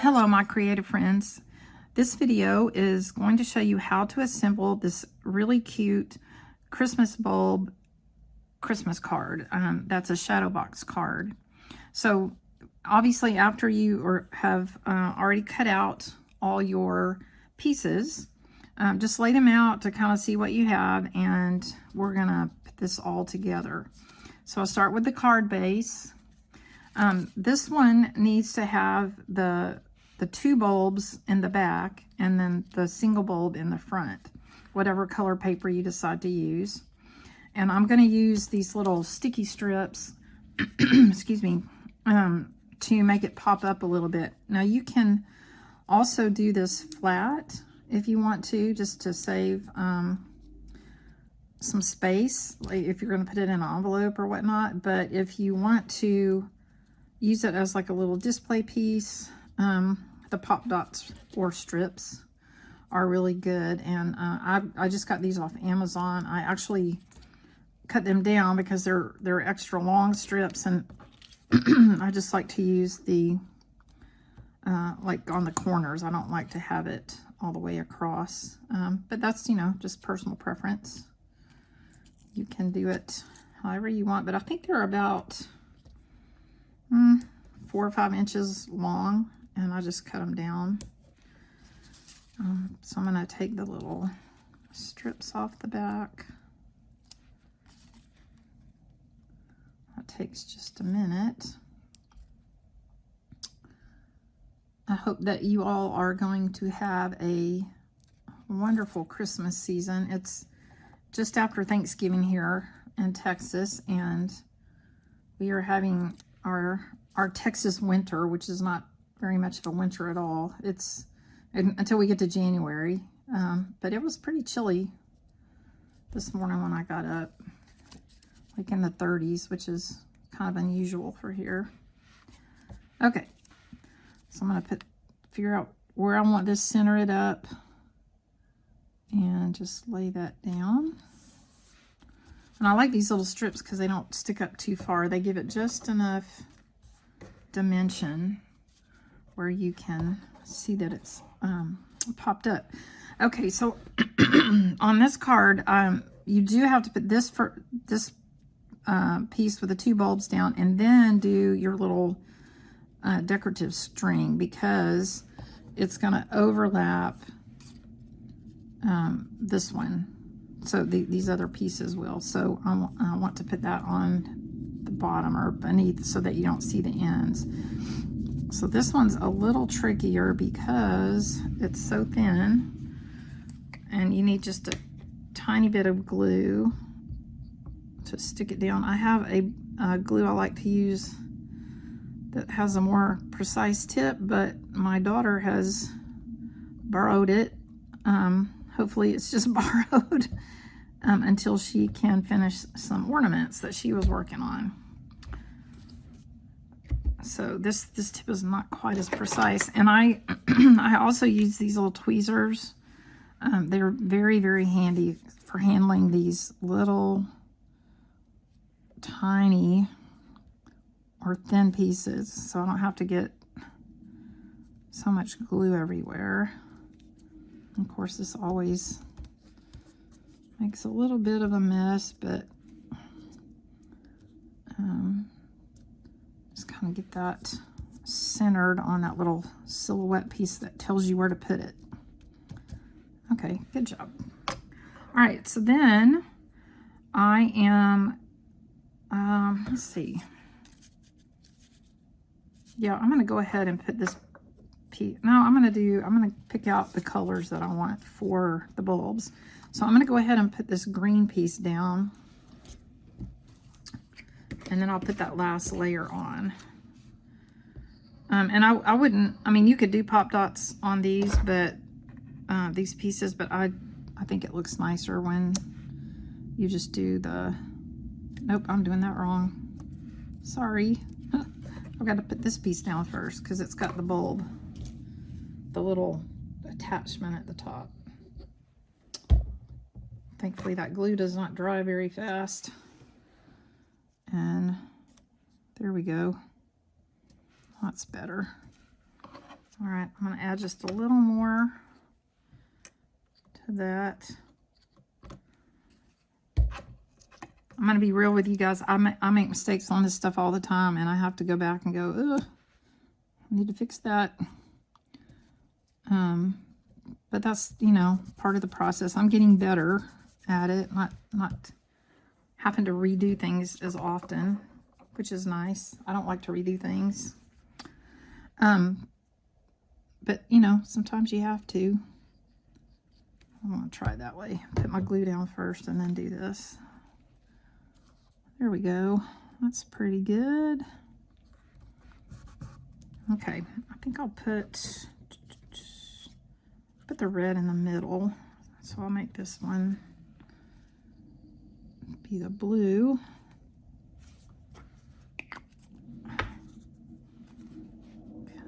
Hello, my creative friends. This video is going to show you how to assemble this really cute Christmas bulb Christmas card. That's a Shadowbox card. So obviously after you have already cut out all your pieces, just lay them out to kind of see what you have, and we're gonna put this all together. So I'll start with the card base. This one needs to have the two bulbs in the back and then the single bulb in the front, whatever color paper you decide to use. And I'm going to use these little sticky strips, excuse me, to make it pop up a little bit. Now you can also do this flat if you want to, just to save some space, like if you're going to put it in an envelope or whatnot. But if you want to use it as like a little display piece, the pop dots or strips are really good. And I just got these off Amazon. I actually cut them down because they're extra long strips, and I just like to use the like on the corners. I don't like to have it all the way across, but that's, you know, just personal preference. You can do it however you want, but I think they're about 4 or 5 inches long, and I just cut them down. So I'm going to take the little strips off the back. That takes just a minute. I hope that you all are going to have a wonderful Christmas season. It's just after Thanksgiving here in Texas, and we are having our Texas winter, which is not very much of a winter at all. It's until we get to January, but it was pretty chilly this morning when I got up, like in the 30s, which is kind of unusual for here. Okay, so I'm gonna figure out where I want this, center it up, and just lay that down. And I like these little strips because they don't stick up too far. They give it just enough dimension where you can see that it's popped up. Okay, so on this card, you do have to put this piece with the two bulbs down, and then do your little decorative string, because it's going to overlap this one. So these other pieces will. So I want to put that on the bottom or beneath so that you don't see the ends. So this one's a little trickier because it's so thin, and you need just a tiny bit of glue to stick it down. I have a glue I like to use that has a more precise tip, but my daughter has borrowed it. Hopefully it's just borrowed until she can finish some ornaments that she was working on. So this tip is not quite as precise. And I also use these little tweezers. They're very, very handy for handling these little tiny or thin pieces, so I don't have to get so much glue everywhere. Of course, this always makes a little bit of a mess, but just kind of get that centered on that little silhouette piece that tells you where to put it. Okay, good job. All right, so then I am, let's see. Yeah, I'm going to go ahead and put this piece. No, I'm going to pick out the colors that I want for the bulbs. So I'm going to go ahead and put this green piece down, and then I'll put that last layer on. And I wouldn't, I mean, you could do pop dots on these, but these pieces, but I think it looks nicer when you just do the, nope, I'm doing that wrong. Sorry. I've got to put this piece down first because it's got the bulb, the little attachment at the top. Thankfully that glue does not dry very fast. And there we go. That's better. All right, I'm going to add just a little more to that. I'm going to be real with you guys. I make mistakes on this stuff all the time, and I have to go back and go, ugh, I need to fix that. But that's, you know, part of the process. I'm getting better at it, not having to redo things as often, which is nice. I don't like to redo things. But, you know, sometimes you have to. I'm going to try it that way. Put my glue down first and then do this. There we go. That's pretty good. Okay, I think I'll put the red in the middle. So I'll make this one be the blue.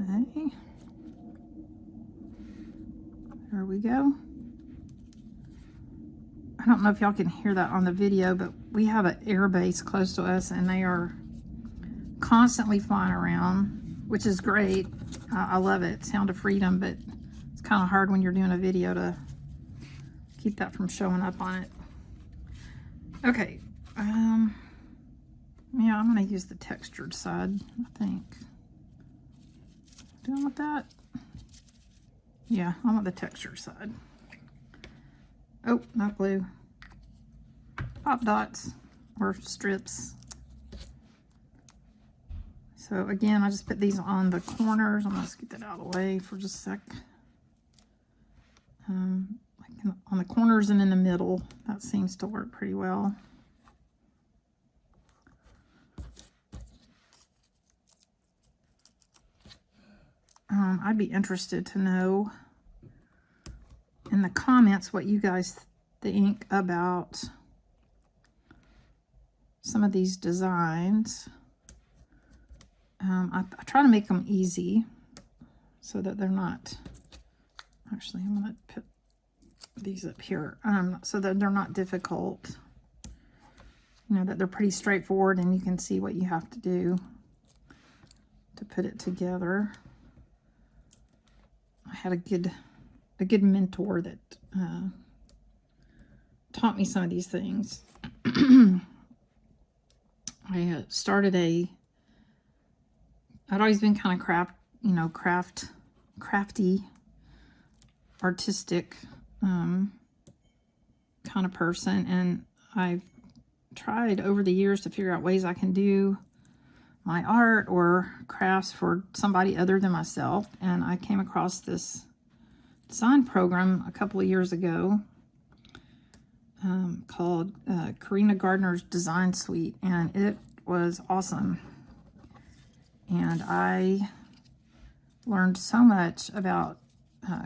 Okay. There we go. I don't know if y'all can hear that on the video, but we have an air base close to us and they are constantly flying around, which is great. I love it. Sound of freedom, but it's kind of hard when you're doing a video to keep that from showing up on it. Okay. Yeah, I'm going to use the textured side, I think. Do I want that? Yeah, I want the textured side. Oh, not glue. Pop dots or strips. So again, I just put these on the corners. I'm going to get that out of the way for just a sec. Like on the corners and in the middle, that seems to work pretty well. I'd be interested to know in the comments what you guys think about some of these designs. I try to make them easy so that they're not, actually I'm going to put these up here, so that they're not difficult. You know, that they're pretty straightforward and you can see what you have to do to put it together. I had a good mentor that taught me some of these things. I started I'd always been kind of crafty, artistic kind of person, and I've tried over the years to figure out ways I can do my art or crafts for somebody other than myself. And I came across this design program a couple of years ago called Carina Gardner's Design Suite, and it was awesome. And I learned so much about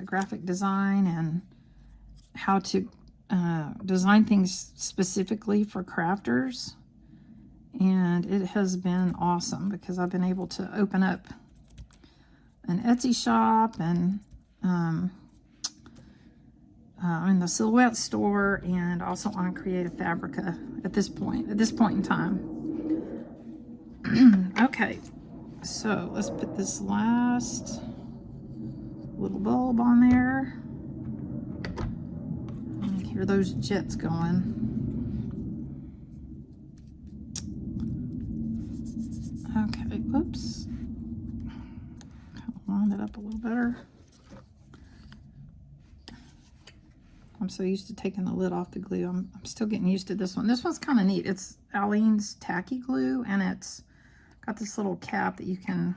graphic design and how to design things specifically for crafters. And it has been awesome because I've been able to open up an Etsy shop and in the Silhouette store, and also on Creative Fabrica at this point in time. Okay, so let's put this last little bulb on there. And hear those jets going. Okay, whoops. Kind of lined it up a little better. I'm so used to taking the lid off the glue. I'm still getting used to this one. This one's kind of neat. It's Aleene's tacky glue, and it's got this little cap that you can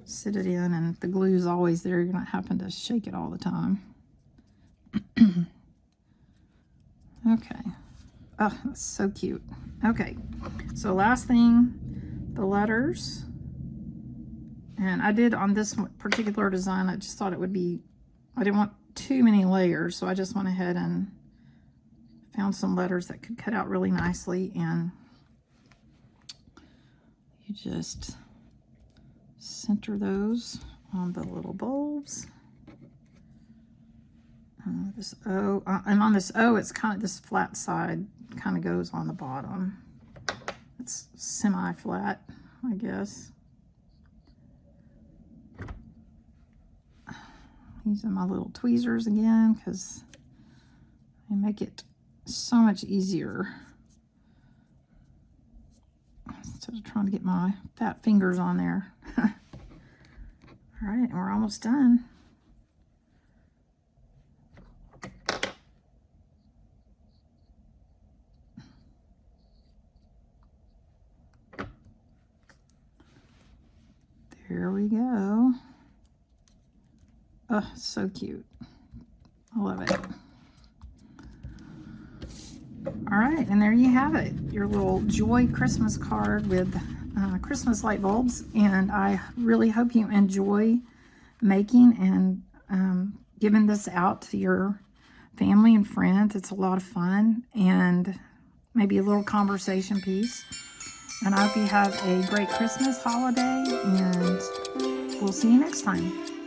sit it in, and the glue's always there. You're not having to shake it all the time. Okay. Oh, that's so cute. Okay, so last thing, the letters. And I did on this particular design, I just thought it would be, I didn't want too many layers, so I just went ahead and found some letters that could cut out really nicely, and you just center those on the little bulbs. This O, and on this O, it's kind of this flat side kind of goes on the bottom. It's semi-flat, I guess. Using my little tweezers again because they make it so much easier instead of trying to get my fat fingers on there. All right, we're almost done. There we go. Oh, so cute. I love it. All right, and there you have it. Your little Joy Christmas card with Christmas light bulbs. And I really hope you enjoy making and giving this out to your family and friends. It's a lot of fun and maybe a little conversation piece. And I hope you have a great Christmas holiday, and we'll see you next time.